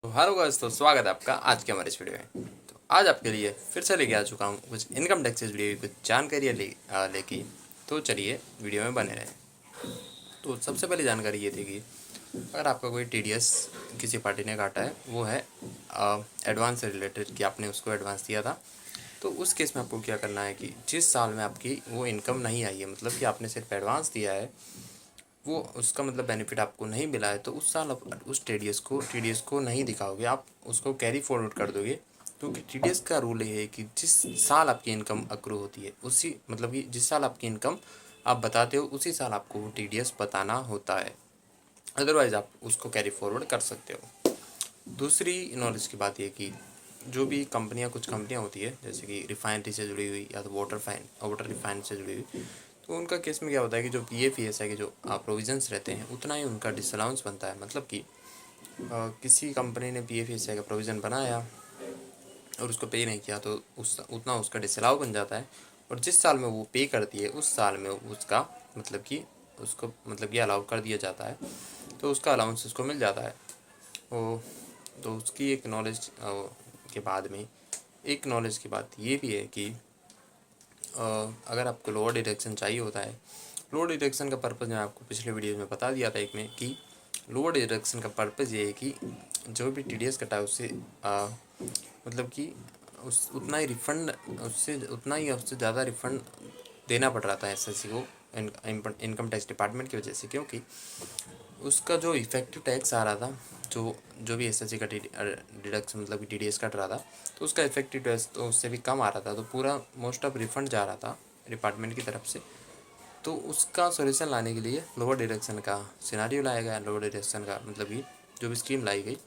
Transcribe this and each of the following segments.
तो hello guys, तो स्वागत है आपका आज के हमारे इस वीडियो में। तो आज आपके लिए फिर से लेके आ चुका हूँ कुछ इनकम टैक्सेस वीडियो की कुछ जानकारी लेके। तो चलिए वीडियो में बने रहें। तो सबसे पहली जानकारी ये थी कि अगर आपका कोई टीडीएस किसी पार्टी ने काटा है, वो है एडवांस से रिलेटेड कि आपने उसको एडवांस दिया था, तो उस केस में आपको क्या करना है कि जिस साल में आपकी वो इनकम नहीं आई है, मतलब कि आपने सिर्फ एडवांस दिया है, वो उसका मतलब बेनिफिट आपको नहीं मिला है, तो उस साल आप उस टीडीएस को नहीं दिखाओगे, आप उसको कैरी फॉरवर्ड कर दोगे। क्योंकि टीडीएस का रूल ये है कि जिस साल आपकी इनकम अक्रू होती है, उसी मतलब कि जिस साल आपकी इनकम आप बताते हो, उसी साल आपको वो टीडीएस बताना होता है। अदरवाइज़ आप उसको कैरी फॉरवर्ड कर सकते हो। दूसरी नॉलेज की बात ये कि जो भी कुछ कंपनियां होती है, जैसे कि रिफाइनरी से जुड़ी हुई या तो वाटर रिफाइन से जुड़ी हुई, तो उनका केस में क्या होता है कि जो पीएफईएस है कि जो प्रोविजंस रहते हैं, उतना ही उनका डिसअलाउंस बनता है। मतलब कि किसी कंपनी ने पीएफईएस का प्रोविज़न बनाया और उसको पे नहीं किया, तो उस उतना उसका डिसअलाउ बन जाता है। और जिस साल में वो पे करती है, उस साल में उसका मतलब कि उसको मतलब कि अलाउ कर दिया जाता है, तो उसका अलाउंस उसको मिल जाता है। वो तो उसकी एक नॉलेज के बाद में एक नॉलेज की बात ये भी है कि अगर आपको लोअर डिडक्शन चाहिए होता है, लोअर डिडक्शन का पर्पज़ मैं आपको पिछले वीडियो में बता दिया था एक में कि लोअर डिडक्शन का पर्पज़ ये है कि जो भी टीडीएस कटा है उससे मतलब कि उस उतना ही रिफ़ंड उससे ज़्यादा रिफ़ंड देना पड़ रहा था एसएससी को, इनकम टैक्स डिपार्टमेंट की वजह से। क्योंकि उसका जो इफेक्टिव टैक्स आ रहा था, जो जो भी एसएससी का डिडक्शन मतलब कि टीडीएस कट रहा था, तो उसका इफेक्टिव टैक्स तो उससे भी कम आ रहा था, तो पूरा मोस्ट ऑफ रिफंड जा रहा था डिपार्टमेंट की तरफ से। तो उसका सॉल्यूशन लाने के लिए लोअर डिडक्शन का सिनारियो लाया गया, लोअर डिडक्शन का मतलब कि जो भी स्कीम लाई गई।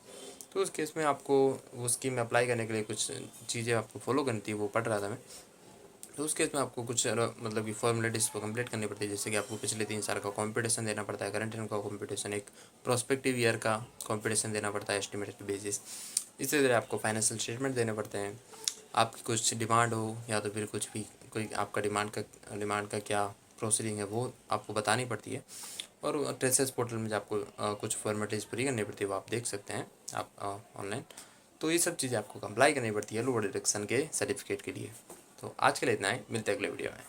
तो उस केस में आपको वो स्कीम में अप्लाई करने के लिए कुछ चीज़ें आपको फॉलो करनी थी, वो पढ़ रहा था मैं। तो उस केस में आपको कुछ मतलब कि फॉर्मेलिटीज़ को कंप्लीट करनी पड़ती है, जैसे कि आपको पिछले 3 साल का कंपटीशन देना पड़ता है, करंट ईयर का कंपटीशन, एक प्रोस्पेक्टिव ईयर का कंपटीशन देना पड़ता है एस्टिमेटेड बेसिस। इसी तरह आपको फाइनेंशियल स्टेटमेंट देने पड़ते हैं। आपकी कुछ डिमांड हो या तो फिर कुछ भी कोई आपका डिमांड का क्या प्रोसीडिंग है, वो आपको बतानी पड़ती है। और ट्रेसेस पोर्टल में जो आपको कुछ फॉर्मेलिटीज़ पूरी करनी पड़ती है, वो आप देख सकते हैं आप ऑनलाइन। तो ये सब चीज़ें आपको कंप्लाई करनी पड़ती है लोअर डिडक्शन के सर्टिफिकेट के लिए। तो आज के लिए इतना ही, मिलते हैं अगले वीडियो में।